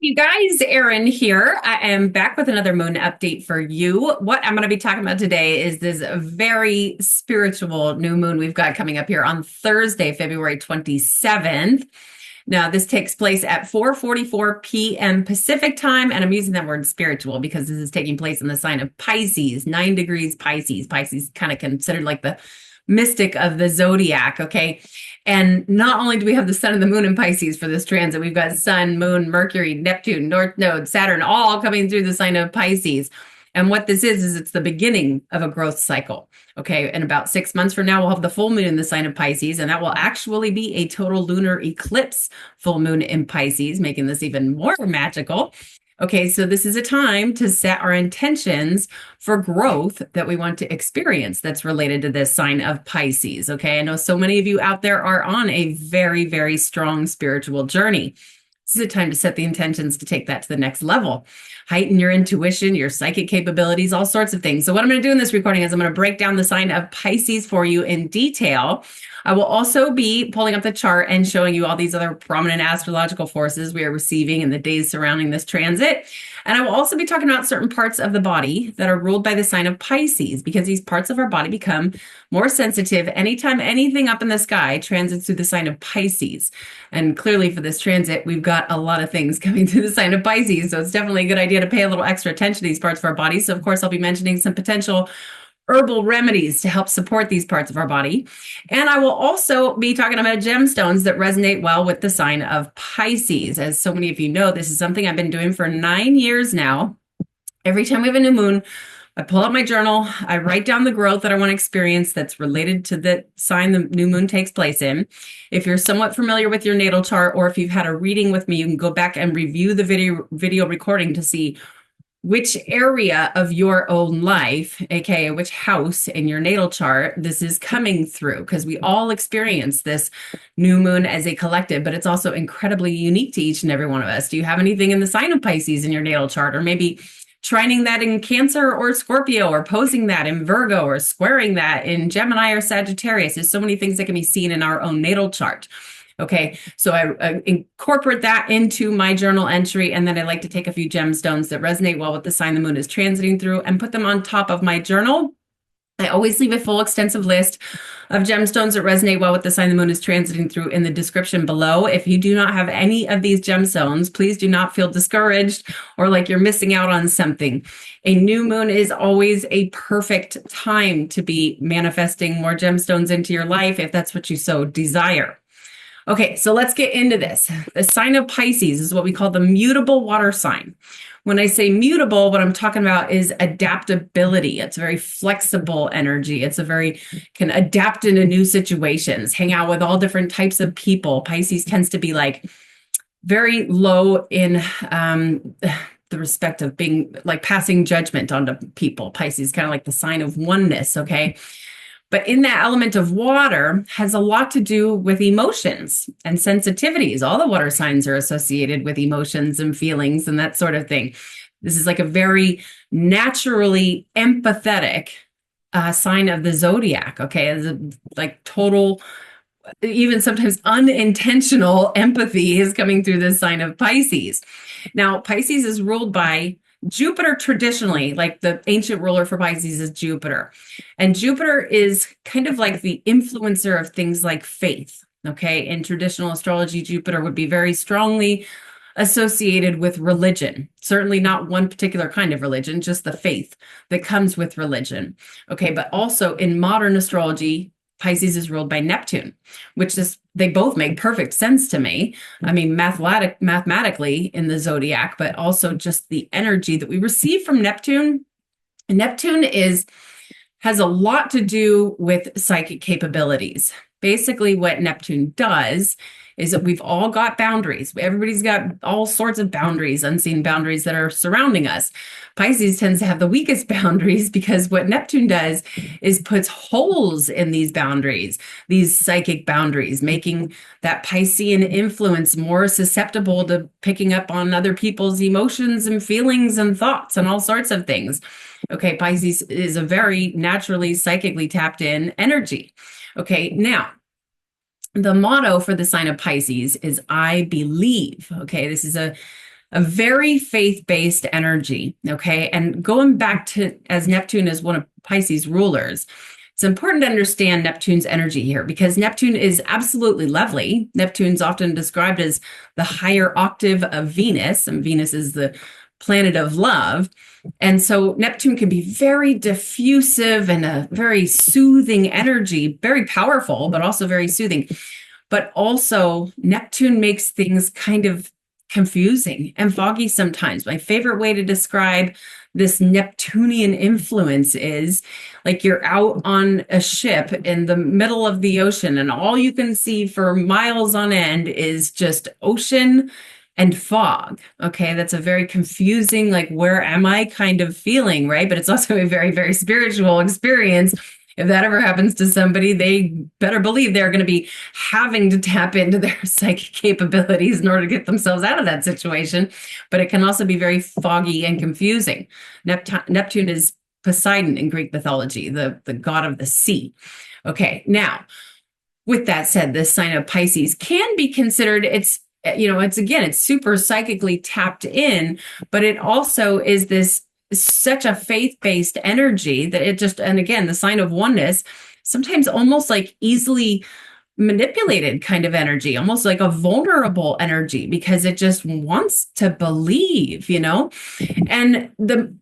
You guys, Erin here. I am back with another moon update for you. What I'm going to be talking about today is this very spiritual new moon we've got coming up here on Thursday, February 27th. Now, this takes place at 4:44 p.m. Pacific time, and I'm using that word spiritual because this is taking place in the sign of Pisces, 9 degrees Pisces. Pisces kind of considered like the mystic of the zodiac, okay? And not only do we have the sun and the moon in Pisces for this transit, we've got sun, moon, Mercury, Neptune, North Node, Saturn, all coming through the sign of Pisces. And what this is it's the beginning of a growth cycle. Okay, in about 6 months from now, we'll have the full moon in the sign of Pisces, and that will actually be a total lunar eclipse full moon in Pisces, making this even more magical. Okay, so this is a time to set our intentions for growth that we want to experience that's related to this sign of Pisces. Okay, I know so many of you out there are on a very, very strong spiritual journey. This is a time to set the intentions to take that to the next level, heighten your intuition, your psychic capabilities, all sorts of things. So what I'm going to do in this recording is I'm going to break down the sign of Pisces for you in detail. I will also be pulling up the chart and showing you all these other prominent astrological forces we are receiving in the days surrounding this transit. And I will also be talking about certain parts of the body that are ruled by the sign of Pisces, because these parts of our body become more sensitive anytime anything up in the sky transits through the sign of Pisces. And clearly for this transit, we've got a lot of things coming through the sign of Pisces. So it's definitely a good idea to pay a little extra attention to these parts of our body. So of course, I'll be mentioning some potential herbal remedies to help support these parts of our body. And I will also be talking about gemstones that resonate well with the sign of Pisces. As so many of you know, this is something I've been doing for 9 years now. Every time we have a new moon, I pull out my journal, I write down the growth that I want to experience that's related to the sign the new moon takes place in. If you're somewhat familiar with your natal chart, or if you've had a reading with me, you can go back and review the video recording to see which area of your own life, aka which house in your natal chart, this is coming through, because we all experience this new moon as a collective, but it's also incredibly unique to each and every one of us. Do you have anything in the sign of Pisces in your natal chart, or maybe trining that in Cancer or Scorpio, or posing that in Virgo, or squaring that in Gemini or Sagittarius? There's so many things that can be seen in our own natal chart. Okay, so I incorporate that into my journal entry, and then I like to take a few gemstones that resonate well with the sign the moon is transiting through and put them on top of my journal. I always leave a full extensive list of gemstones that resonate well with the sign the moon is transiting through in the description below. If you do not have any of these gemstones, please do not feel discouraged or like you're missing out on something. A new moon is always a perfect time to be manifesting more gemstones into your life if that's what you so desire. Okay, so let's get into this. The sign of Pisces is what we call the mutable water sign. When I say mutable, what I'm talking about is adaptability. It's a very flexible energy. Can adapt into new situations, hang out with all different types of people. Pisces tends to be like very low in the respect of being like passing judgment onto people. Pisces kind of like the sign of oneness, okay? But in that element of water has a lot to do with emotions and sensitivities. All the water signs are associated with emotions and feelings and that sort of thing. This is like a very naturally empathetic sign of the zodiac, okay? As a, like total, even sometimes unintentional empathy is coming through this sign of Pisces. Now, Pisces is ruled by Jupiter traditionally, like the ancient ruler for Pisces is Jupiter. And Jupiter is kind of like the influencer of things like faith. Okay. In traditional astrology, Jupiter would be very strongly associated with religion. Certainly not one particular kind of religion, just the faith that comes with religion. Okay. But also in modern astrology, Pisces is ruled by Neptune, which is, they both make perfect sense to me. I mean, mathematically in the zodiac, but also just the energy that we receive from Neptune. Neptune has a lot to do with psychic capabilities. Basically, what Neptune does is that we've all got boundaries. Everybody's got all sorts of boundaries, unseen boundaries that are surrounding us. Pisces tends to have the weakest boundaries because what Neptune does is puts holes in these boundaries, these psychic boundaries, making that Piscean influence more susceptible to picking up on other people's emotions and feelings and thoughts and all sorts of things. Okay, Pisces is a very naturally psychically tapped in energy. Okay, now the motto for the sign of Pisces is I believe. Okay, this is a a very faith-based energy, okay? And going back to, as Neptune is one of Pisces rulers, it's important to understand Neptune's energy here because Neptune is absolutely lovely. Neptune's often described as the higher octave of Venus, and Venus is the planet of love. And so Neptune can be very diffusive and a very soothing energy, very powerful, but also very soothing. But also Neptune makes things kind of confusing and foggy sometimes. My favorite way to describe this Neptunian influence is like you're out on a ship in the middle of the ocean and all you can see for miles on end is just ocean and fog. Okay, that's a very confusing, like, where am I kind of feeling, right? But it's also a very, very spiritual experience. If that ever happens to somebody, they better believe they're going to be having to tap into their psychic capabilities in order to get themselves out of that situation. But it can also be very foggy and confusing. Neptune is Poseidon in Greek mythology, the god of the sea. Okay, now, with that said, this sign of Pisces can be considered, it's super psychically tapped in, but it also is this such a faith-based energy that it just, and again, the sign of oneness, sometimes almost like easily manipulated kind of energy, almost like a vulnerable energy because it just wants to believe, and the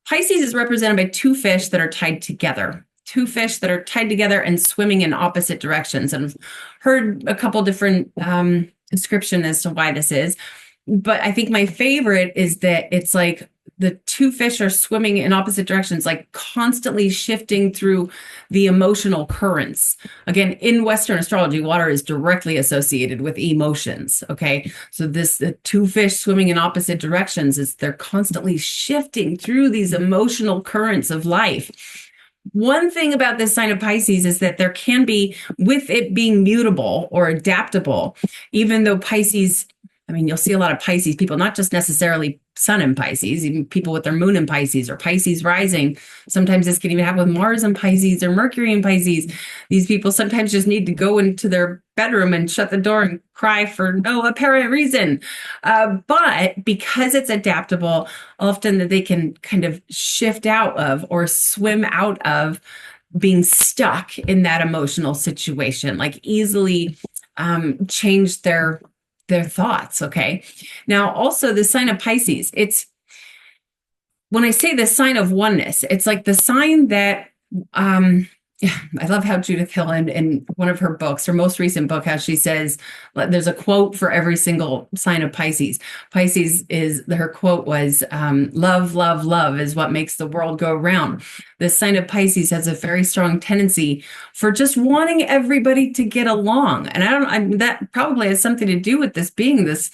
Pisces is represented by two fish that are tied together. Two fish that are tied together and swimming in opposite directions. And I've heard a couple different description as to why this is. But I think my favorite is that it's like the two fish are swimming in opposite directions, like constantly shifting through the emotional currents. Again, in Western astrology, water is directly associated with emotions. Okay. So the two fish swimming in opposite directions is they're constantly shifting through these emotional currents of life. One thing about this sign of Pisces is that there can be, with it being mutable or adaptable, even though Pisces, you'll see a lot of Pisces people, not just necessarily sun in Pisces, even people with their moon in Pisces or Pisces rising. Sometimes this can even happen with Mars in Pisces or Mercury in Pisces. These people sometimes just need to go into their bedroom and shut the door and cry for no apparent reason. But because it's adaptable, often that they can kind of shift out of or swim out of being stuck in that emotional situation, like easily change their thoughts. Okay. Now, also the sign of Pisces, when I say the sign of oneness, it's like the sign that, I love how Judith Hill in one of her books, her most recent book, how she says, there's a quote for every single sign of Pisces. Her quote was, love, love, love is what makes the world go round. This sign of Pisces has a very strong tendency for just wanting everybody to get along. And that probably has something to do with this being this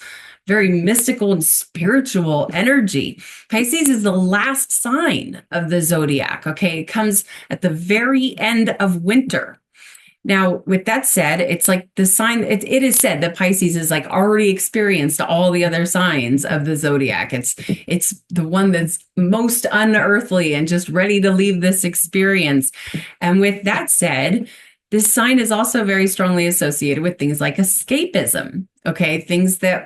very mystical and spiritual energy. Pisces is the last sign of the zodiac. Okay. It comes at the very end of winter. Now, with that said, it's like the sign, it is said that Pisces is like already experienced all the other signs of the zodiac. It's the one that's most unearthly and just ready to leave this experience. And with that said, this sign is also very strongly associated with things like escapism. Okay, things that,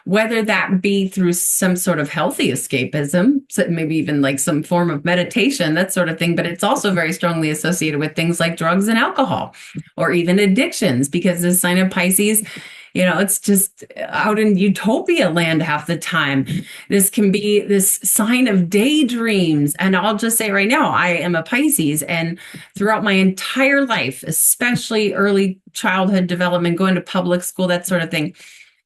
whether that be through some sort of healthy escapism, so maybe even like some form of meditation, that sort of thing, but it's also very strongly associated with things like drugs and alcohol, or even addictions, because the sign of Pisces, it's just out in utopia land half the time. This can be this sign of daydreams. And I'll just say right now, I am a Pisces, and throughout my entire life, especially early childhood development, going to public school, that sort of thing,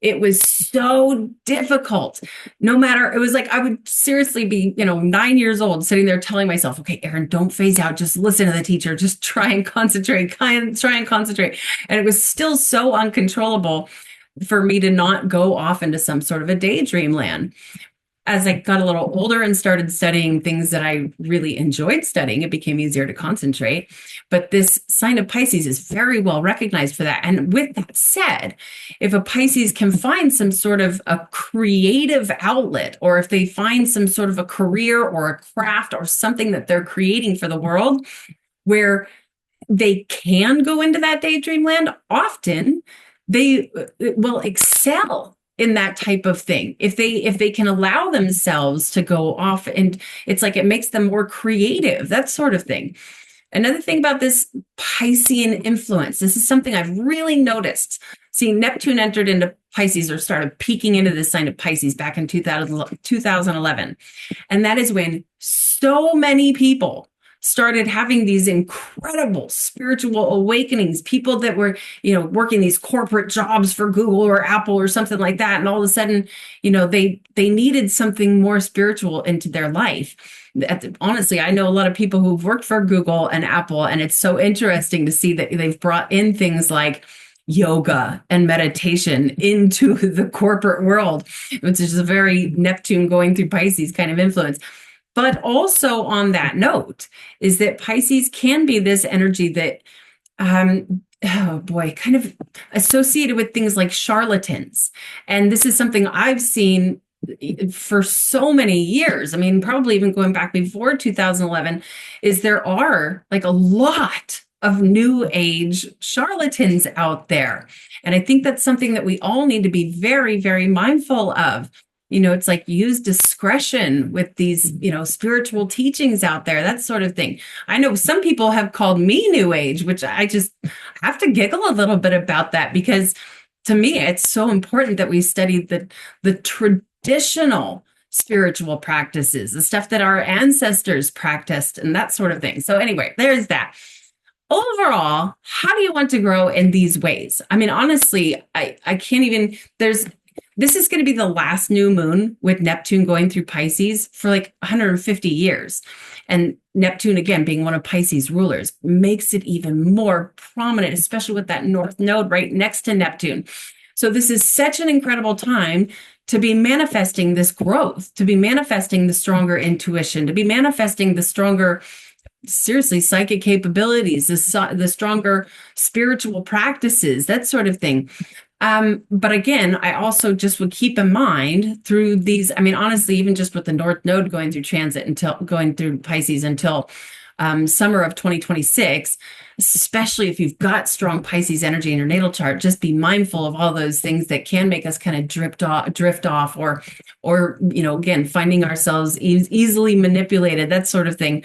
it was so difficult. It was like I would seriously be, 9 years old, sitting there telling myself, okay, Erin, don't phase out. Just listen to the teacher. Just try and concentrate, And it was still so uncontrollable for me to not go off into some sort of a daydream land. As I got a little older and started studying things that I really enjoyed studying, it became easier to concentrate. But this sign of Pisces is very well recognized for that. And with that said, if a Pisces can find some sort of a creative outlet, or if they find some sort of a career or a craft or something that they're creating for the world where they can go into that daydream land, often they will excel in that type of thing. If they can allow themselves to go off, and it's like it makes them more creative, that sort of thing. Another thing about this Piscean influence, this is something I've really noticed. See, Neptune entered into Pisces, or started peeking into the sign of Pisces back in 2011. And that is when so many people started having these incredible spiritual awakenings, people that were, working these corporate jobs for Google or Apple or something like that. And all of a sudden, they needed something more spiritual into their life. Honestly, I know a lot of people who've worked for Google and Apple, and it's so interesting to see that they've brought in things like yoga and meditation into the corporate world, which is a very Neptune going through Pisces kind of influence. But also on that note is that Pisces can be this energy that, kind of associated with things like charlatans. And this is something I've seen for so many years. I mean, probably even going back before 2011, is there are like a lot of new age charlatans out there. And I think that's something that we all need to be very, very mindful of. It's like use discretion with these, spiritual teachings out there, that sort of thing. I know some people have called me new age, which I just have to giggle a little bit about that, because to me, it's so important that we study the traditional spiritual practices, the stuff that our ancestors practiced and that sort of thing. So anyway, there's that. Overall, how do you want to grow in these ways? I mean, honestly, I can't even, this is going to be the last new moon with Neptune going through Pisces for like 150 years. And Neptune, again, being one of Pisces' rulers, makes it even more prominent, especially with that North Node right next to Neptune. So this is such an incredible time to be manifesting this growth, to be manifesting the stronger intuition, to be manifesting the stronger, seriously, psychic capabilities, the stronger spiritual practices, that sort of thing. But again, I also just would keep in mind through these, I mean, honestly, even just with the North Node going through going through Pisces until summer of 2026, especially if you've got strong Pisces energy in your natal chart, just be mindful of all those things that can make us kind of drift off or again, finding ourselves easily manipulated, that sort of thing,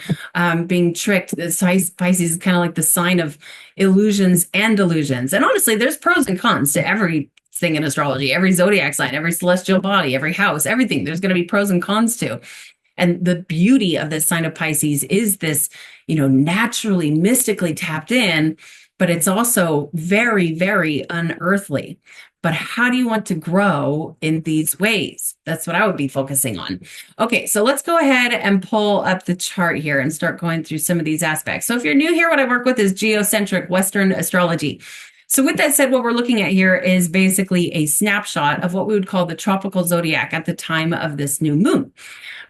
being tricked. Pisces is kind of like the sign of illusions and delusions. And honestly, there's pros and cons to everything in astrology, every zodiac sign, every celestial body, every house, everything. There's going to be pros and cons too. And the beauty of this sign of Pisces is this, naturally, mystically tapped in, but it's also very, very unearthly. But how do you want to grow in these ways? That's what I would be focusing on. Okay, so let's go ahead and pull up the chart here and start going through some of these aspects. So if you're new here, what I work with is geocentric Western astrology. So with that said, what we're looking at here is basically a snapshot of what we would call the tropical zodiac at the time of this new moon.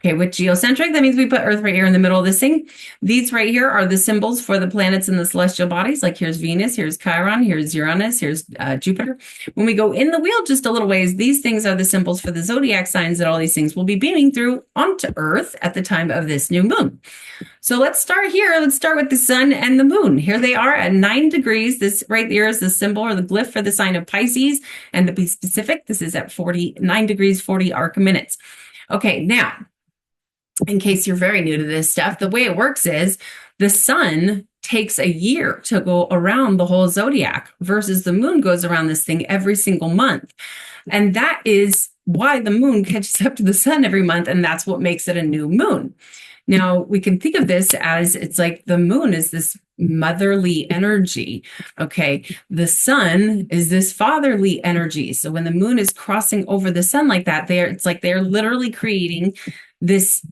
Okay, with geocentric, that means we put Earth right here in the middle of this thing. These right here are the symbols for the planets and the celestial bodies. Like here's Venus, here's Chiron, here's Uranus, here's Jupiter. When we go in the wheel just a little ways, these things are the symbols for the zodiac signs that all these things will be beaming through onto Earth at the time of this new moon. So let's start here. Let's start with the sun and the moon. Here they are at 9 degrees. This right here is the symbol or the glyph for the sign of Pisces. And to be specific, this is at 49 degrees, 40 arc minutes. Okay, now, in case you're very new to this stuff, the way it works is the sun takes a year to go around the whole zodiac versus the moon goes around this thing every single month. And that is why the moon catches up to the sun every month. And that's what makes it a new moon. Now, we can think of this as it's like the moon is this motherly energy. Okay. The sun is this fatherly energy. So when the moon is crossing over the sun like that, it's like they're literally creating this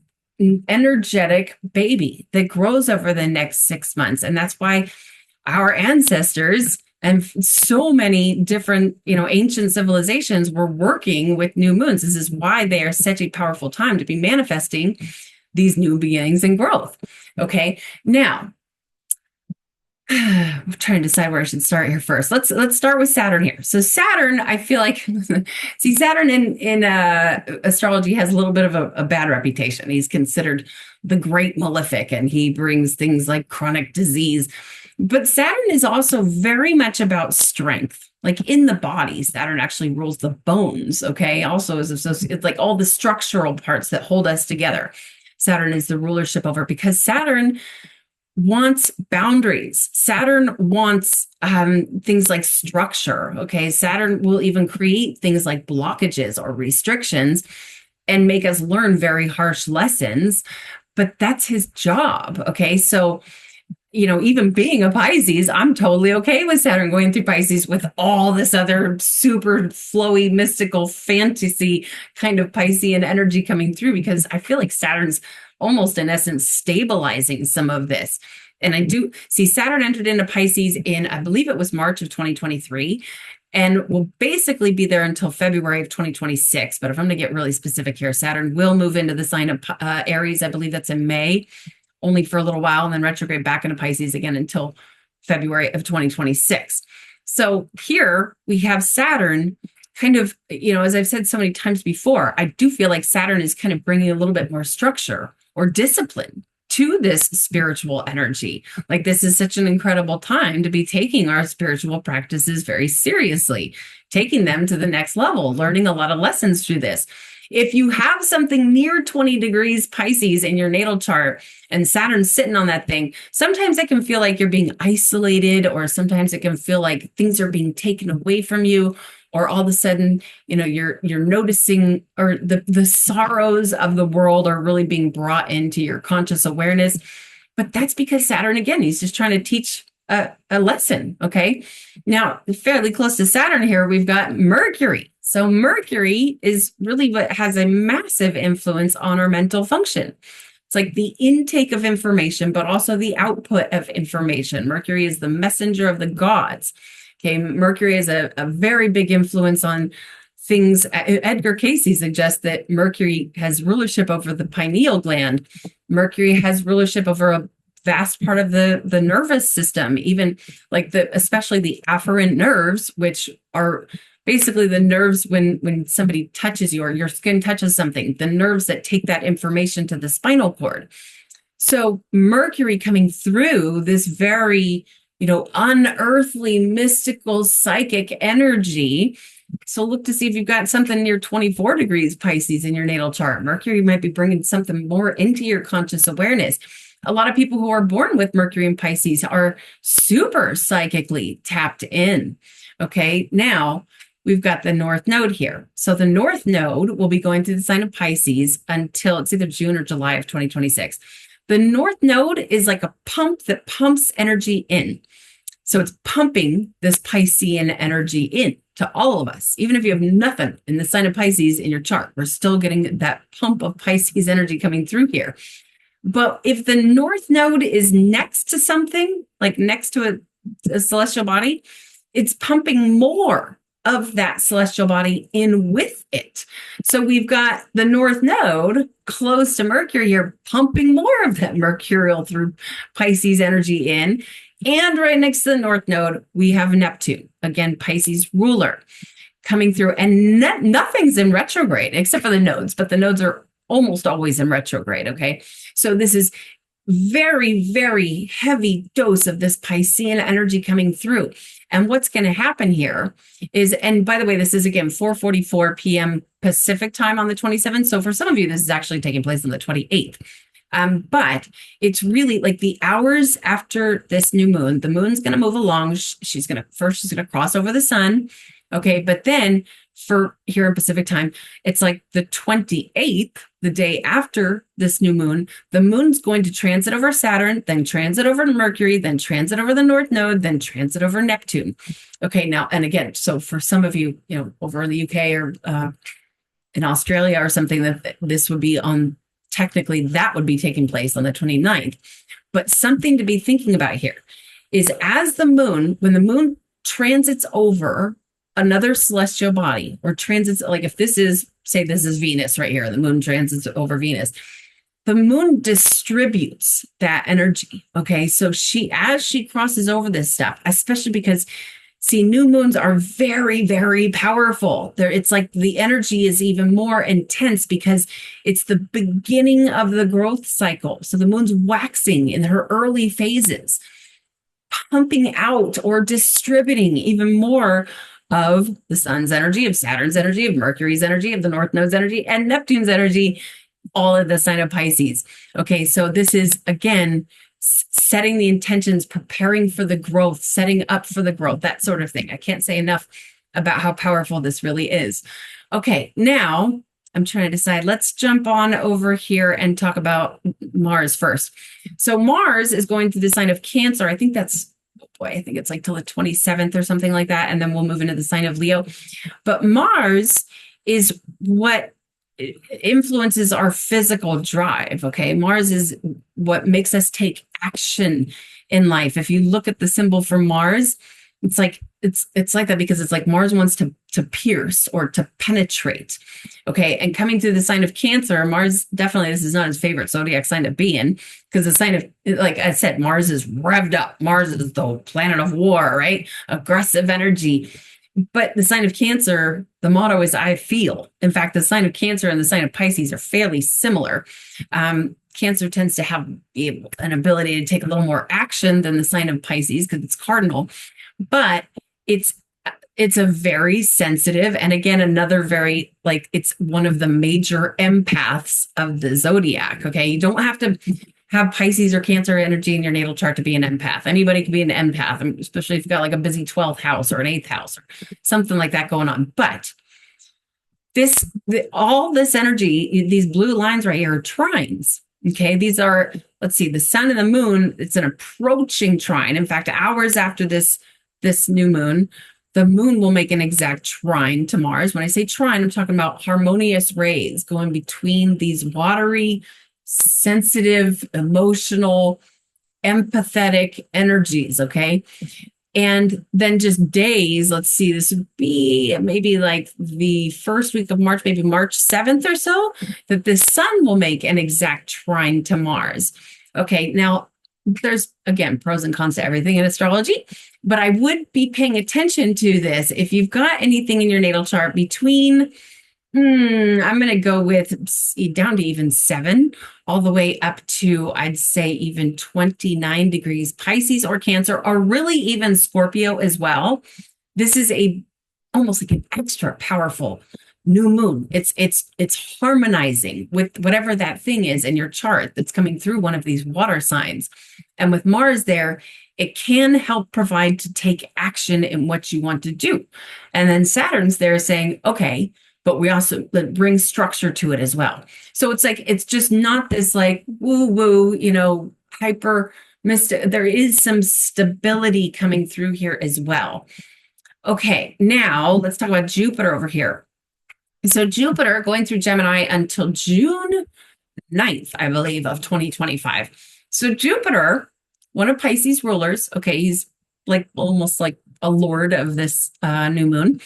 energetic baby that grows over the next 6 months. And that's why our ancestors and so many different, ancient civilizations were working with new moons. This is why they are such a powerful time to be manifesting these new beginnings and growth. Okay. Now, I'm trying to decide where I should start here first. Let's start with Saturn here. So Saturn, I feel like, see, Saturn in astrology has a little bit of a bad reputation. He's considered the great malefic, and he brings things like chronic disease. But Saturn is also very much about strength. Like in the body, Saturn actually rules the bones, okay? Also is associated, it's like all the structural parts that hold us together. Saturn is the rulership over, because Saturn wants boundaries. Saturn wants things like structure, okay? Saturn will even create things like blockages or restrictions and make us learn very harsh lessons, but that's his job, okay? So, even being a Pisces, I'm totally okay with Saturn going through Pisces with all this other super flowy, mystical, fantasy kind of Piscean energy coming through, because I feel like Saturn's almost in essence stabilizing some of this. And I do see Saturn entered into Pisces in, I believe it was March of 2023, and will basically be there until February of 2026. But if I'm going to get really specific here, Saturn will move into the sign of Aries. I believe that's in May, only for a little while, and then retrograde back into Pisces again until February of 2026. So here we have Saturn kind of, as I've said so many times before, I do feel like Saturn is kind of bringing a little bit more structure or discipline to this spiritual energy. Like, this is such an incredible time to be taking our spiritual practices very seriously, taking them to the next level, learning a lot of lessons through this. If you have something near 20 degrees Pisces in your natal chart and Saturn's sitting on that thing, sometimes it can feel like you're being isolated, or sometimes it can feel like things are being taken away from you, or all of a sudden, you're noticing, or the sorrows of the world are really being brought into your conscious awareness. But that's because Saturn, again, he's just trying to teach a lesson, okay? Now, fairly close to Saturn here, we've got Mercury. So Mercury is really what has a massive influence on our mental function. It's like the intake of information, but also the output of information. Mercury is the messenger of the gods. Okay, Mercury is a very big influence on things. Edgar Cayce suggests that Mercury has rulership over the pineal gland. Mercury has rulership over a vast part of the nervous system, even like especially the afferent nerves, which are basically the nerves when somebody touches you or your skin touches something, the nerves that take that information to the spinal cord. So Mercury coming through this very, unearthly, mystical, psychic energy. So look to see if you've got something near 24 degrees Pisces in your natal chart. Mercury might be bringing something more into your conscious awareness. A lot of people who are born with Mercury and Pisces are super psychically tapped in. Okay, now we've got the North Node here. So the North Node will be going through the sign of Pisces until it's either June or July of 2026. The North Node is like a pump that pumps energy in. So it's pumping this Piscean energy in to all of us. Even if you have nothing in the sign of Pisces in your chart, we're still getting that pump of Pisces energy coming through here. But if the North Node is next to something, like next to a celestial body, it's pumping more of that celestial body in with it. So we've got the North Node close to Mercury here, pumping more of that mercurial through Pisces energy in. And right next to the North Node, we have Neptune, again, Pisces ruler, coming through. And nothing's in retrograde except for the nodes, but the nodes are almost always in retrograde, okay? So this is very, very heavy dose of this Piscean energy coming through. And what's going to happen here is, and by the way, this is again 4:44 p.m. Pacific time on the 27th. So for some of you, this is actually taking place on the 28th. But it's really like the hours after this new moon, the moon's going to move along. She's going to cross over the sun. Okay. But then for here in Pacific time, it's like the 28th, the day after this new moon, the moon's going to transit over Saturn, then transit over Mercury, then transit over the North Node, then transit over Neptune. Okay. Now, and again, so for some of you, over in the UK or in Australia or something, that this would be on, technically that would be taking place on the 29th. But something to be thinking about here is as the moon, when the moon transits over another celestial body or transits, like if this is, say this is Venus right here, the moon transits over Venus, the moon distributes that energy. Okay. So as she crosses over this stuff, especially because see, new moons are very, very powerful. It's like the energy is even more intense because it's the beginning of the growth cycle. So the moon's waxing in her early phases. pumping out or distributing even more of the sun's energy, of Saturn's energy, of Mercury's energy, of the North Node's energy, and Neptune's energy, all of the sign of Pisces. Okay, so this is, again, setting the intentions, preparing for the growth, setting up for the growth, that sort of thing. I can't say enough about how powerful this really is. Okay, now I'm trying to decide. Let's jump on over here and talk about Mars first. So Mars is going through the sign of Cancer. I think that's, oh boy, I think it's like till the 27th or something like that. And then we'll move into the sign of Leo. But Mars is what influences our physical drive. Okay. Mars is what makes us take action in life. If you look at the symbol for Mars, it's like that because it's like Mars wants to pierce or to penetrate. Okay. And coming through the sign of Cancer, Mars, definitely, this is not his favorite zodiac sign to be in, because the sign of, like I said, Mars is revved up. Mars is the planet of war, right? Aggressive energy. But the sign of Cancer, the motto is I feel. In fact, the sign of Cancer and the sign of Pisces are fairly similar. Cancer tends to have an ability to take a little more action than the sign of Pisces because it's cardinal. But it's a very sensitive, and again, another very, like, it's one of the major empaths of the zodiac. Okay. You don't have to have Pisces or Cancer energy in your natal chart to be an empath. Anybody can be an empath, especially if you've got like a busy 12th house or an 8th house or something like that going on. But all this energy, these blue lines right here are trines. Okay. These are, let's see, the sun and the moon, it's an approaching trine. In fact, hours after this new moon, the moon will make an exact trine to Mars. When I say trine, I'm talking about harmonious rays going between these watery, sensitive, emotional, empathetic energies. Okay. And then just days, let's see, this would be maybe like the first week of March, maybe March 7th or so, that the sun will make an exact trine to Mars. Okay. Now, there's, again, pros and cons to everything in astrology, but I would be paying attention to this. If you've got anything in your natal chart between, I'm going to go with down to even 7, all the way up to, I'd say, even 29 degrees Pisces or Cancer, or really even Scorpio as well. This is almost like an extra powerful new moon. It's harmonizing with whatever that thing is in your chart that's coming through one of these water signs. And with Mars there, it can help provide to take action in what you want to do. And then Saturn's there saying, okay, but we also bring structure to it as well. So it's like, it's just not this like woo-woo, hyper mystic. There is some stability coming through here as well. Okay, now let's talk about Jupiter over here. So Jupiter going through Gemini until June 9th, I believe, of 2025. So Jupiter, one of Pisces rulers, okay, he's like almost like a lord of this new moon,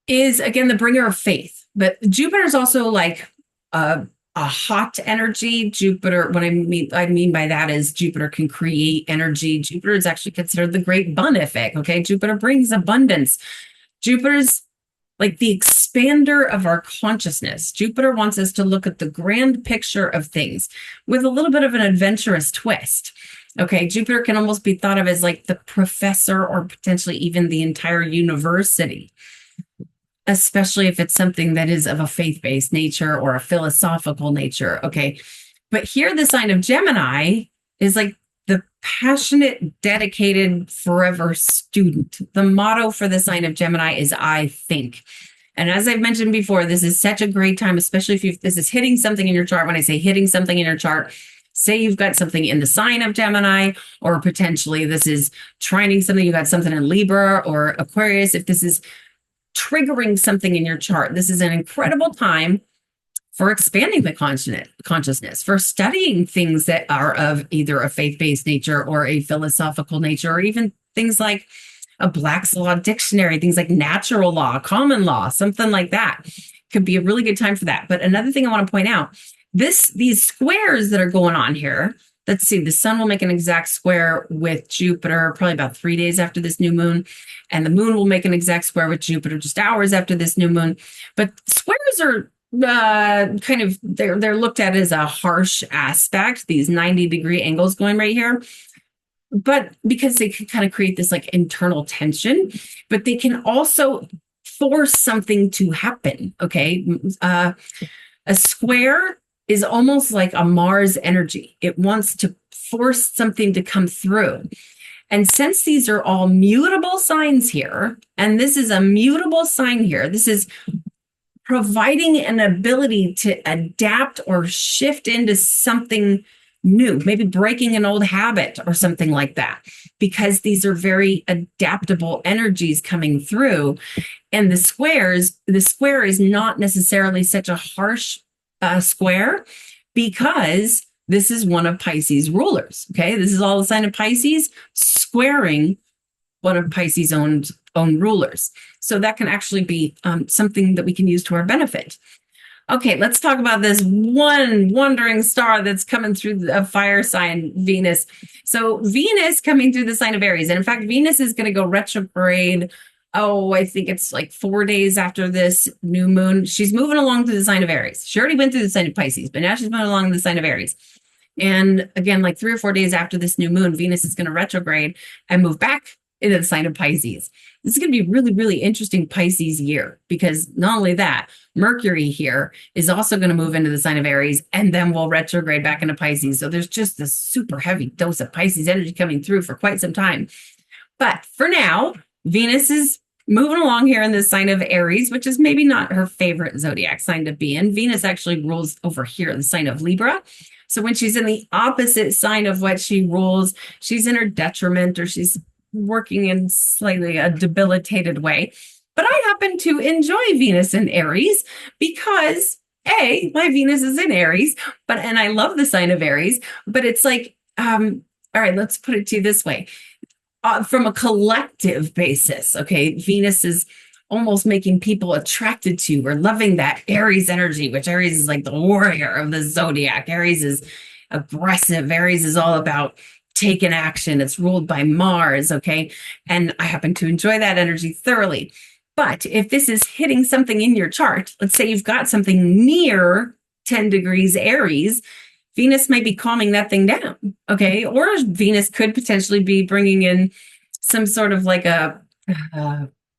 is again the bringer of faith. But Jupiter is also like a hot energy. Jupiter, what I mean by that is Jupiter can create energy. Jupiter is actually considered the great benefic. Okay, Jupiter brings abundance. Jupiter's like the expander of our consciousness. Jupiter wants us to look at the grand picture of things with a little bit of an adventurous twist. Okay, Jupiter can almost be thought of as like the professor or potentially even the entire university, especially if it's something that is of a faith-based nature or a philosophical nature. Okay, but here the sign of Gemini is like the passionate, dedicated, forever student. The motto for the sign of Gemini is I think. And as I've mentioned before, this is such a great time, especially if this is hitting something in your chart. When I say hitting something in your chart, say you've got something in the sign of Gemini, or potentially this is trining something, you've got something in Libra or Aquarius. If this is triggering something in your chart, this is an incredible time for expanding the consciousness, for studying things that are of either a faith-based nature or a philosophical nature, or even things like a Black's Law dictionary, things like natural law, common law, something like that. Could be a really good time for that. But another thing I want to point out, these squares that are going on here, let's see, the sun will make an exact square with Jupiter probably about 3 days after this new moon, and the moon will make an exact square with Jupiter just hours after this new moon. But squares are kind of, they're looked at as a harsh aspect, these 90-degree angles going right here. but because they can kind of create this like internal tension, but they can also force something to happen. Okay. A square is almost like a Mars energy. It wants to force something to come through. And since these are all mutable signs here, and this is a mutable sign here, this is providing an ability to adapt or shift into something new, maybe breaking an old habit or something like that, because these are very adaptable energies coming through. And the square is not necessarily such a harsh square, because this is one of Pisces rulers. Okay, this is all the sign of Pisces squaring one of Pisces' own rulers. So that can actually be something that we can use to our benefit. Okay, let's talk about this one wandering star that's coming through the fire sign, Venus. So Venus coming through the sign of Aries. And in fact, Venus is going to go retrograde. Oh, I think it's like 4 days after this new moon. She's moving along through the sign of Aries. She already went through the sign of Pisces, but now she's moving along the sign of Aries. And again, like 3 or 4 days after this new moon, Venus is going to retrograde and move back into the sign of Pisces. This is going to be a really, really interesting Pisces year, because not only that, Mercury here is also going to move into the sign of Aries, and then we'll retrograde back into Pisces. So there's just this super heavy dose of Pisces energy coming through for quite some time. But for now, Venus is moving along here in the sign of Aries, which is maybe not her favorite zodiac sign to be in. Venus actually rules over here, the sign of Libra. So when she's in the opposite sign of what she rules, she's in her detriment, or she's working in slightly a debilitated way. But I happen to enjoy Venus in Aries because my Venus is in Aries, and I love the sign of Aries, but it's like, all right, let's put it to you this way. From a collective basis, okay, Venus is almost making people attracted to or loving that Aries energy, which Aries is like the warrior of the zodiac. Aries is aggressive. Aries is all about taking action. It's ruled by Mars, okay? And I happen to enjoy that energy thoroughly. But if this is hitting something in your chart, let's say you've got something near 10 degrees Aries, Venus might be calming that thing down, okay? Or Venus could potentially be bringing in some sort of like a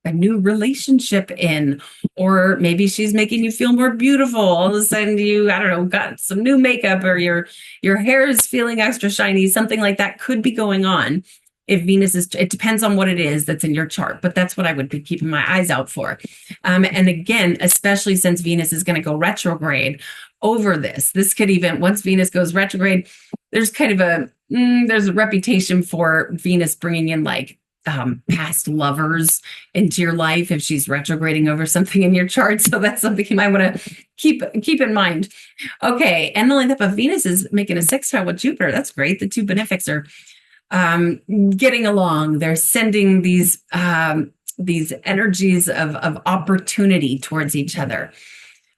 new relationship in, or maybe she's making you feel more beautiful. All of a sudden you, I don't know, got some new makeup, or your hair is feeling extra shiny. Something like that could be going on. If Venus is, it depends on what it is that's in your chart, but that's what I would be keeping my eyes out for. And again, especially since Venus is going to go retrograde over this could even, once Venus goes retrograde, there's kind of there's a reputation for Venus bringing in like past lovers into your life if she's retrograding over something in your chart. So that's something you might want to keep in mind. Okay, and not only that, but Venus is making a sextile with Jupiter. That's great. The two benefics are getting along. They're sending these energies of opportunity towards each other.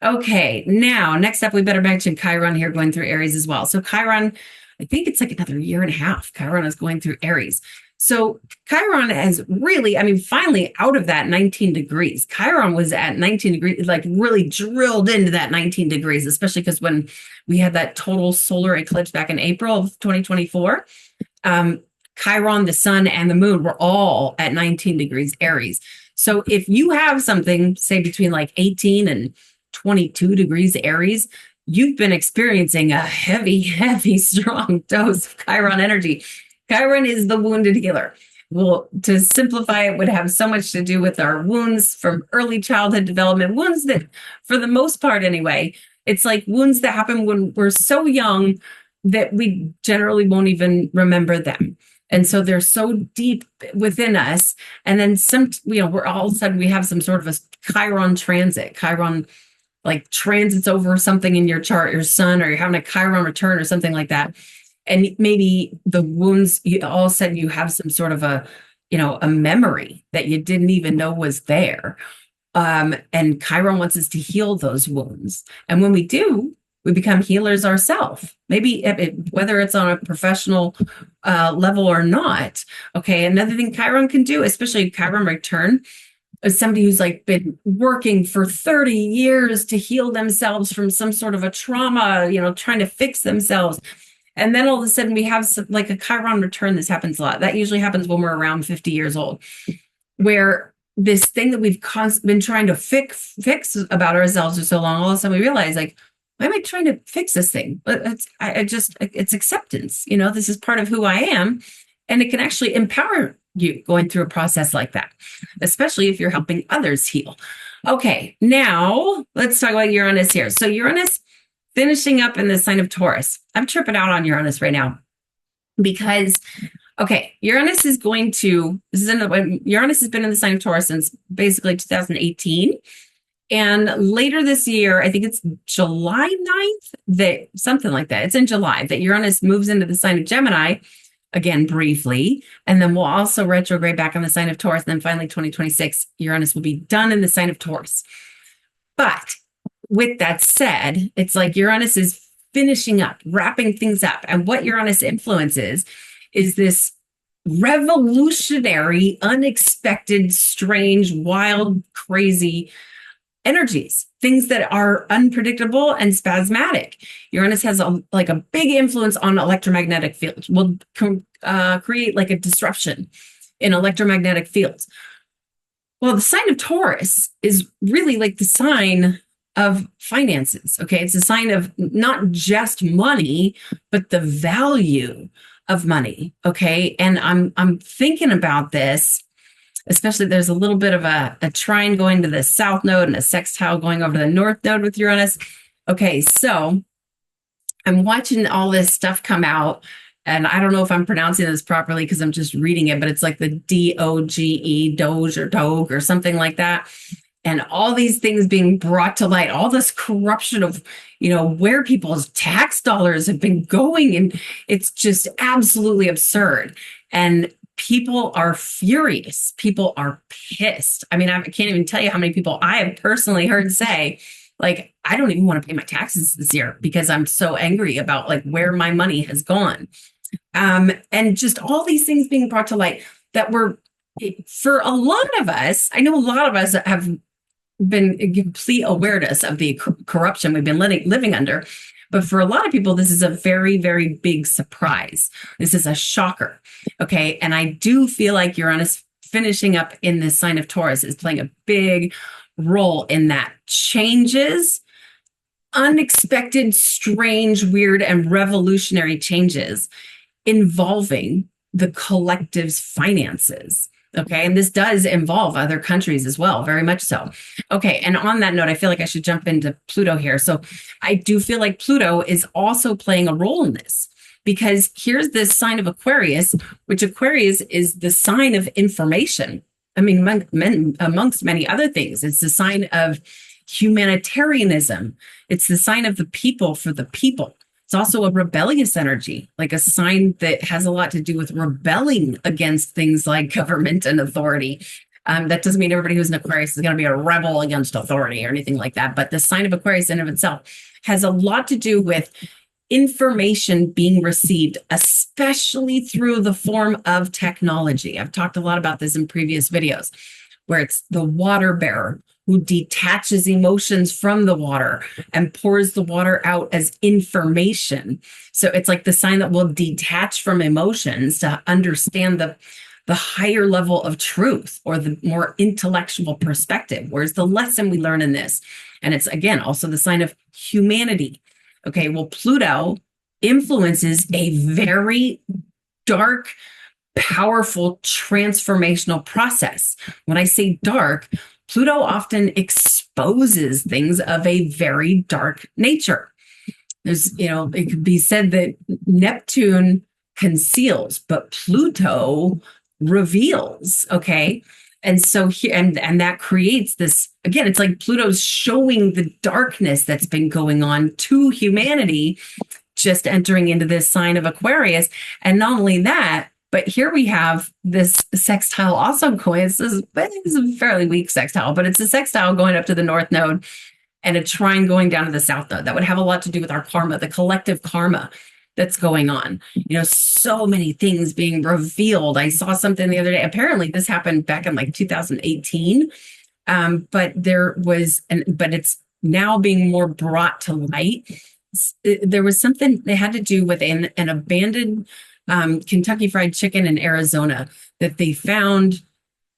Okay, now next up, we better mention Chiron here going through Aries as well. So Chiron, I think it's like another year and a half. Chiron is going through Aries. So Chiron has really, finally out of that 19 degrees. Chiron was at 19 degrees, like really drilled into that 19 degrees, especially because when we had that total solar eclipse back in April of 2024, Chiron, the sun, and the moon were all at 19 degrees Aries. So if you have something, say between like 18 and 22 degrees Aries, you've been experiencing a heavy, heavy, strong dose of Chiron energy. Chiron is the wounded healer. Well, to simplify, it would have so much to do with our wounds from early childhood development, wounds that, for the most part anyway, it's like wounds that happen when we're so young that we generally won't even remember them. And so they're so deep within us. And then we're all of a sudden we have some sort of a Chiron transit. Chiron like transits over something in your chart, your sun, or you're having a Chiron return or something like that. And maybe the wounds, all of a sudden you have some sort of a memory that you didn't even know was there. And Chiron wants us to heal those wounds. And when we do, we become healers ourselves. Maybe whether it's on a professional level or not. Okay, another thing Chiron can do, especially Chiron return, is somebody who's like been working for 30 years to heal themselves from some sort of a trauma, trying to fix themselves. And then all of a sudden we have like a Chiron return. This happens a lot. That usually happens when we're around 50 years old, where this thing that we've been trying to fix about ourselves for so long, all of a sudden we realize, like, why am I trying to fix this thing? It's acceptance. This is part of who I am. And it can actually empower you going through a process like that, especially if you're helping others heal. Okay, now let's talk about Uranus here. So Uranus finishing up in the sign of Taurus. I'm tripping out on Uranus right now because, okay, Uranus has been in the sign of Taurus since basically 2018. And later this year, I think it's July 9th, something like that. It's in July that Uranus moves into the sign of Gemini, again, briefly. And then we'll also retrograde back on the sign of Taurus. And then finally, 2026, Uranus will be done in the sign of Taurus. But with that said, it's like Uranus is finishing up, wrapping things up. And what Uranus influences is this revolutionary, unexpected, strange, wild, crazy energies, things that are unpredictable and spasmodic. Uranus has a big influence on electromagnetic fields, will create like a disruption in electromagnetic fields. Well, the sign of Taurus is really like the sign of finances. Okay. It's a sign of not just money, but the value of money. Okay. And I'm thinking about this, especially there's a little bit of a trine going to the south node and a sextile going over to the north node with Uranus. Okay. So I'm watching all this stuff come out, and I don't know if I'm pronouncing this properly because I'm just reading it, but it's like the DOGE, Doge or Doge or something like that. And all these things being brought to light, all this corruption of, where people's tax dollars have been going. And it's just absolutely absurd. And people are furious. People are pissed. I mean, I can't even tell you how many people I have personally heard say, like, I don't even want to pay my taxes this year because I'm so angry about like where my money has gone. And just all these things being brought to light that were, for a lot of us, I know a lot of us have been in complete awareness of the corruption we've been living under. But for a lot of people, this is a very, very big surprise. This is a shocker. Okay. And I do feel like Uranus finishing up in this sign of Taurus is playing a big role in that. Changes, unexpected, strange, weird, and revolutionary changes involving the collective's finances. Okay. And this does involve other countries as well, very much so. Okay. And on that note, I feel like I should jump into Pluto here. So I do feel like Pluto is also playing a role in this, because here's this sign of Aquarius, which Aquarius is the sign of information. I mean, amongst many other things, it's the sign of humanitarianism. It's the sign of the people for the people. It's also a rebellious energy, like a sign that has a lot to do with rebelling against things like government and authority. That doesn't mean everybody who's an Aquarius is going to be a rebel against authority or anything like that. But the sign of Aquarius in of itself has a lot to do with information being received, especially through the form of technology. I've talked a lot about this in previous videos, where it's the water bearer who detaches emotions from the water and pours the water out as information. So it's like the sign that will detach from emotions to understand the higher level of truth or the more intellectual perspective. Where's the lesson we learn in this? And it's, again, also the sign of humanity. Okay, well, Pluto influences a very dark, powerful, transformational process. When I say dark, Pluto often exposes things of a very dark nature. There's, it could be said that Neptune conceals, but Pluto reveals. Okay. And so here, and that creates this, again, it's like Pluto's showing the darkness that's been going on to humanity, just entering into this sign of Aquarius. And not only that, but here we have this sextile also going. I think it's a fairly weak sextile, but it's a sextile going up to the north node and a trine going down to the south node. That would have a lot to do with our karma, the collective karma that's going on. So many things being revealed. I saw something the other day. Apparently this happened back in like 2018. But it's now being more brought to light There was something they had to do with an abandoned Kentucky Fried Chicken in Arizona, that they found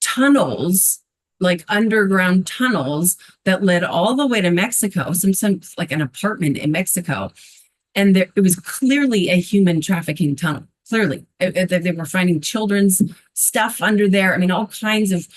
tunnels, like underground tunnels that led all the way to Mexico, some like an apartment in Mexico. And there, it was clearly a human trafficking tunnel. Clearly, they were finding children's stuff under there. I mean, all kinds of,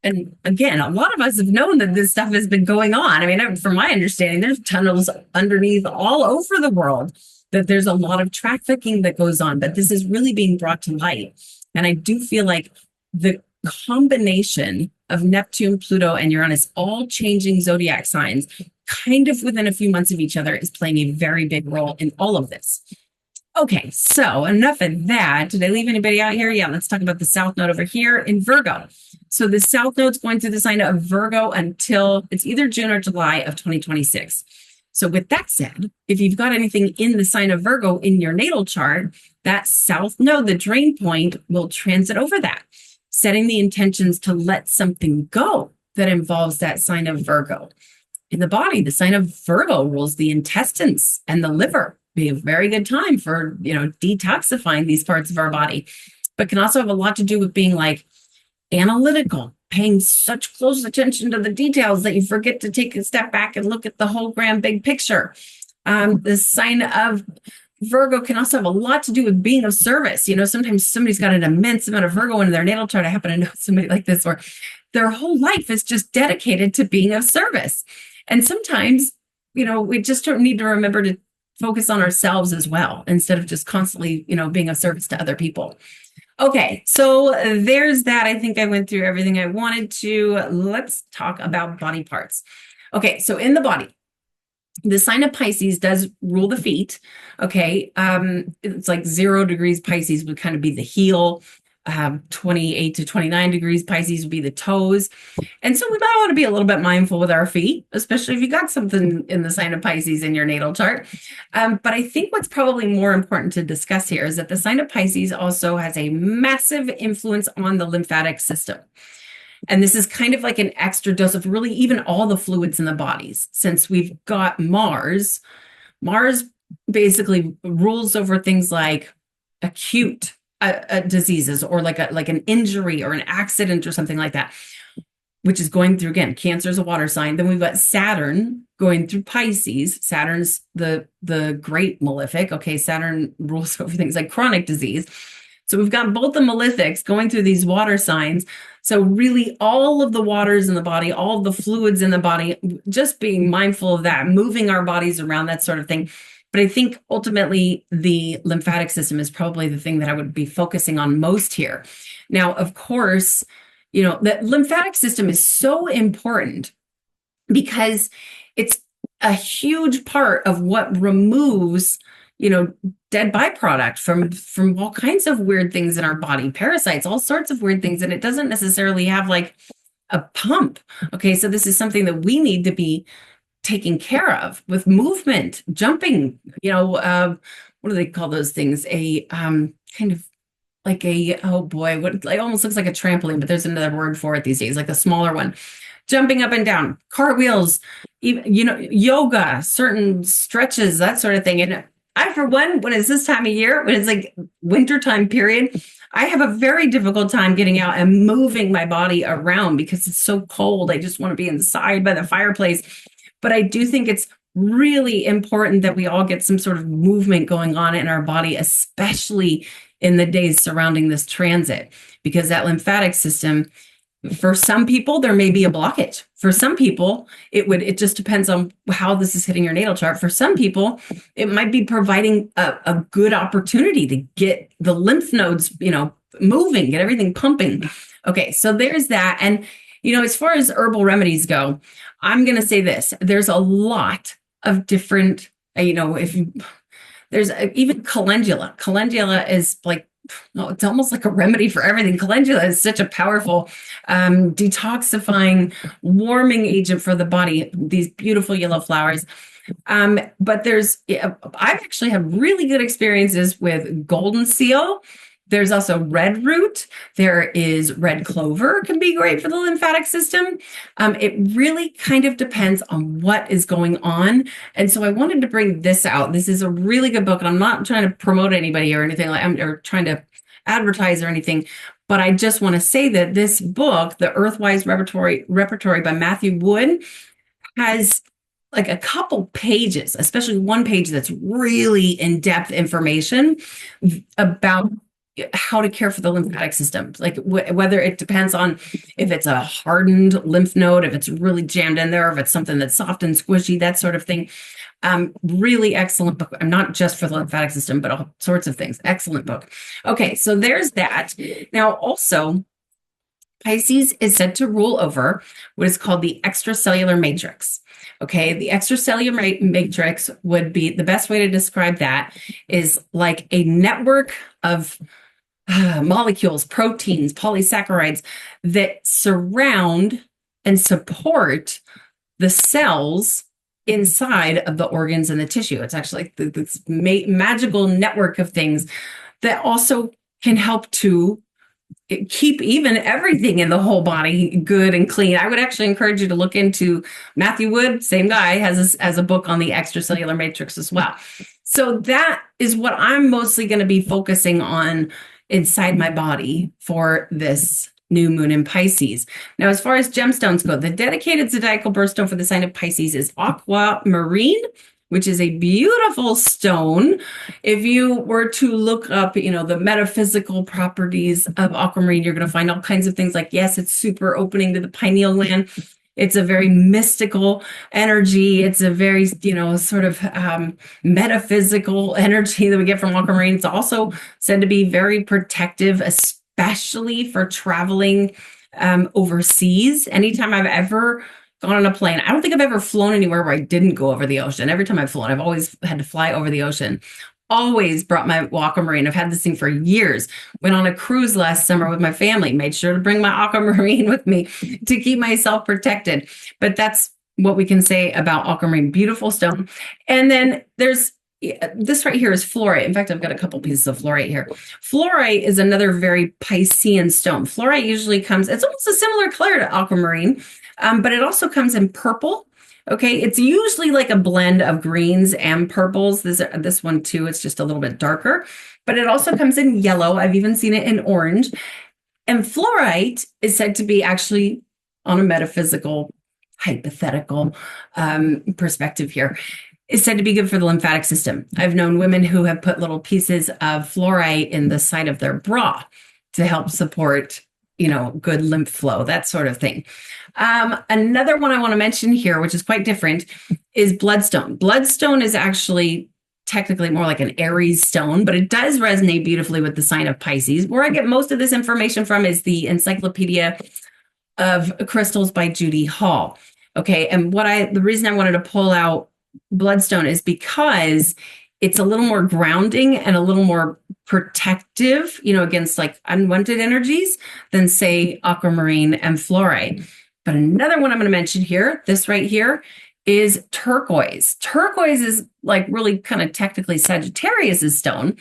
and again, a lot of us have known that this stuff has been going on. I mean, from my understanding, there's tunnels underneath all over the world, that there's a lot of trafficking that goes on, but this is really being brought to light. And I do feel like the combination of Neptune, Pluto, and Uranus all changing zodiac signs kind of within a few months of each other is playing a very big role in all of this. Okay, so enough of that. Did I leave anybody out here? Yeah, let's talk about the South Node over here in Virgo. So the South Node's going through the sign of Virgo until it's either June or July of 2026. So with that said, if you've got anything in the sign of Virgo in your natal chart, that South Node, the drain point, will transit over that, setting the intentions to let something go that involves that sign of Virgo. In the body, the sign of Virgo rules the intestines and the liver. Be a very good time for, detoxifying these parts of our body, but can also have a lot to do with being like analytical, paying such close attention to the details that you forget to take a step back and look at the whole grand big picture. The sign of Virgo can also have a lot to do with being of service. Sometimes somebody's got an immense amount of Virgo in their natal chart. I happen to know somebody like this where their whole life is just dedicated to being of service. And sometimes, we just don't need to remember to focus on ourselves as well, instead of just constantly, being of service to other people. Okay, so there's that. I think I went through everything I wanted to. Let's talk about body parts. Okay, so in the body, the sign of Pisces does rule the feet. Okay, it's like 0 degrees Pisces would kind of be the heel. 28 to 29 degrees Pisces would be the toes. And so we might want to be a little bit mindful with our feet, especially if you got something in the sign of Pisces in your natal chart. But I think what's probably more important to discuss here is that the sign of Pisces also has a massive influence on the lymphatic system. And this is kind of like an extra dose of really even all the fluids in the bodies. Since we've got Mars basically rules over things like acute diseases, or like an injury or an accident or something like that, which is going through, again, Cancer is a water sign. Then we've got Saturn going through Pisces. Saturn's the great malefic. Okay, Saturn rules over things like chronic disease. So we've got both the malefics going through these water signs. So really all of the waters in the body, all of the fluids in the body, just being mindful of that, moving our bodies around, that sort of thing. But I think ultimately the lymphatic system is probably the thing that I would be focusing on most here. Now, of course, the lymphatic system is so important because it's a huge part of what removes, dead byproduct from all kinds of weird things in our body, parasites, all sorts of weird things. And it doesn't necessarily have like a pump. Okay, so this is something that we need to be taken care of with movement, jumping, what do they call those things? A kind of like what almost looks like a trampoline, but there's another word for it these days, like the smaller one. Jumping up and down, cartwheels, even, yoga, certain stretches, that sort of thing. And I, for one, when it's this time of year, when it's like wintertime period, I have a very difficult time getting out and moving my body around because it's so cold. I just want to be inside by the fireplace. But I do think it's really important that we all get some sort of movement going on in our body, especially in the days surrounding this transit, because that lymphatic system, for some people, there may be a blockage. For some people, it just depends on how this is hitting your natal chart. For some people, it might be providing a good opportunity to get the lymph nodes, moving, get everything pumping. Okay, so there's that. And as far as herbal remedies go, I'm going to say this. There's a lot of different, there's even calendula. Calendula is like, it's almost like a remedy for everything. Calendula is such a powerful detoxifying, warming agent for the body, these beautiful yellow flowers. But I've actually had really good experiences with golden seal There's also red root. There is red clover, can be great for the lymphatic system. It really kind of depends on what is going on. And so I wanted to bring this out. This is a really good book, and I'm not trying to promote anybody or anything like or trying to advertise or anything, but I just want to say that this book, The Earthwise Repertory by Matthew Wood, has like a couple pages, especially one page that's really in-depth information about how to care for the lymphatic system, like whether it depends on if it's a hardened lymph node, if it's really jammed in there, if it's something that's soft and squishy, that sort of thing. Really excellent book. I'm not just for the lymphatic system, but all sorts of things. Excellent book. Okay, so there's that. Now, also, Pisces is said to rule over what is called the extracellular matrix. Okay, the extracellular matrix would be the best way to describe that is like a network of molecules, proteins, polysaccharides that surround and support the cells inside of the organs and the tissue. It's actually like this magical network of things that also can help to keep even everything in the whole body good and clean. I would actually encourage you to look into Matthew Wood, same guy, has a book on the extracellular matrix as well. So that is what I'm mostly going to be focusing on inside my body for this new moon in Pisces. Now, as far as gemstones go, the dedicated zodiacal birthstone for the sign of Pisces is Aquamarine, which is a beautiful stone. If you were to look up, the metaphysical properties of aquamarine, you're going to find all kinds of things like, yes, it's super opening to the pineal gland. It's a very mystical energy. It's a very, sort of metaphysical energy that we get from aquamarine. It's also said to be very protective, especially for traveling overseas. Anytime I've ever gone on a plane, I don't think I've ever flown anywhere where I didn't go over the ocean. Every time I've flown, I've always had to fly over the ocean. Always brought my aquamarine. I've had this thing for years. Went on a cruise last summer with my family, made sure to bring my aquamarine with me to keep myself protected. But that's what we can say about aquamarine. Beautiful stone. And then there's this right here is fluorite. In fact, I've got a couple pieces of fluorite here. Fluorite is another very Piscean stone. Fluorite usually comes, it's almost a similar color to aquamarine, but it also comes in purple. Okay, it's usually like a blend of greens and purples. This one too, it's just a little bit darker, but it also comes in yellow. I've even seen it in orange. And fluorite is said to be actually, on a metaphysical, hypothetical perspective here, is said to be good for the lymphatic system. I've known women who have put little pieces of fluorite in the side of their bra to help support good lymph flow, that sort of thing. Another one I want to mention here, which is quite different, is bloodstone. Bloodstone is actually technically more like an Aries stone, but it does resonate beautifully with the sign of Pisces. Where I get most of this information from is the Encyclopedia of Crystals by Judy Hall. Okay, and the reason I wanted to pull out bloodstone is because it's a little more grounding and a little more protective, against like unwanted energies than say aquamarine and fluorite. But another one I'm going to mention here, this right here, is turquoise. Turquoise is like really kind of technically Sagittarius's stone,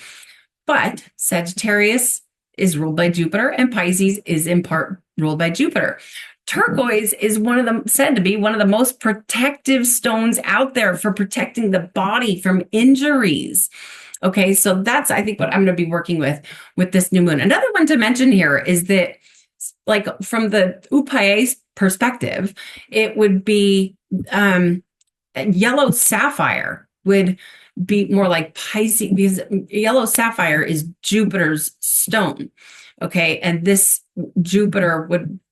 but Sagittarius is ruled by Jupiter and Pisces is in part ruled by Jupiter. Turquoise is said to be one of the most protective stones out there for protecting the body from injuries. Okay, so that's, I think, what I'm going to be working with this new moon. Another one to mention here is that, like, from the Upaye perspective, it would be yellow sapphire would be more like Pisces, because yellow sapphire is Jupiter's stone. Okay, and this Jupiter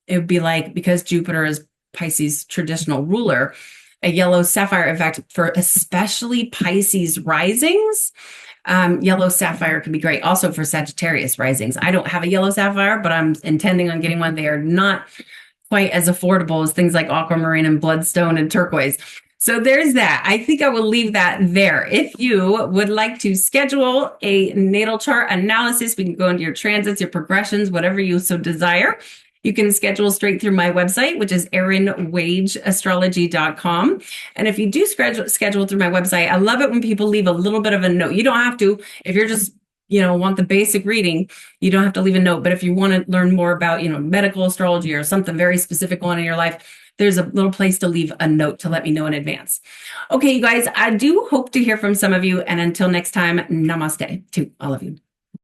it would be like, because Jupiter is Pisces' traditional ruler, a yellow sapphire, in fact, for especially Pisces risings, yellow sapphire can be great. Also for Sagittarius risings. I don't have a yellow sapphire, but I'm intending on getting one. They are not quite as affordable as things like aquamarine and bloodstone and turquoise. So there's that. I think I will leave that there. If you would like to schedule a natal chart analysis, we can go into your transits, your progressions, whatever you so desire. You can schedule straight through my website, which is erinwageastrology.com. And if you do schedule through my website, I love it when people leave a little bit of a note. You don't have to. If you're just want the basic reading, you don't have to leave a note. But if you want to learn more about, medical astrology or something very specific going on in your life, there's a little place to leave a note to let me know in advance. Okay, you guys, I do hope to hear from some of you. And until next time, namaste to all of you.